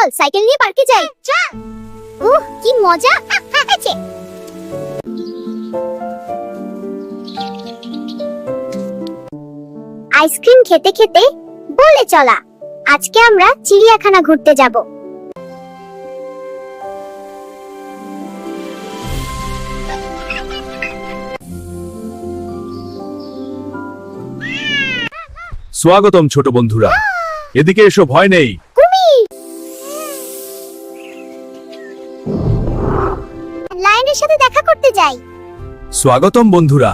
চল সাইকেল নিয়ে পার্কে যাই। চল। কি মজা। আছে আইসক্রিম খেতে খেতে বলে চলা, আজকে আমরা চিড়িয়াখানা ঘুরতে যাব। স্বাগতম ছোট বন্ধুরা, এদিকে এসো, ভয় নেই। লায়নের সাথে দেখা করতে যাই। স্বাগতম বন্ধুরা।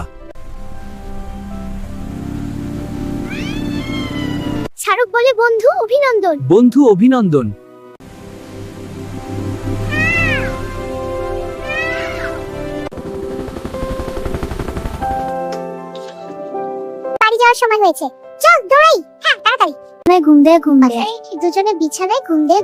শাহরুখ বলে বন্ধু অভিনন্দন। বন্ধু অভিনন্দন। বাড়ি যাওয়ার সময় হয়েছে, চল দৌড়াই। হ্যাঁ তাড়াতাড়ি। ঘুম দে দুজনে বিছানায় ঘুম দে।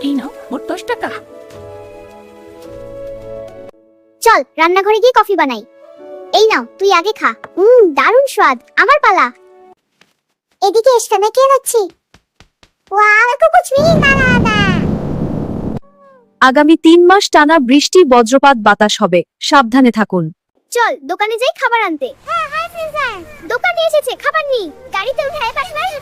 এই নাও মোট 10 টাকা। চল রান্নাঘরে গিয়ে কফি বানাই। এই নাও, তুই আগে খা। দারুণ স্বাদ। আমার পালা। এদিকে এসে কে হচ্ছে? ওয়াও, কুছ ভি না। আগামী 3 মাস টানা বৃষ্টি, বজ্রপাত, বাতাস হবে, সাবধানে থাকুন। চল দোকানে যাই খাবার আনতে। হ্যাঁ হাই ফ্রেন্ডস, দোকানে এসেছে, খাবার নি। গাড়িতে উঠায় পাঠাই।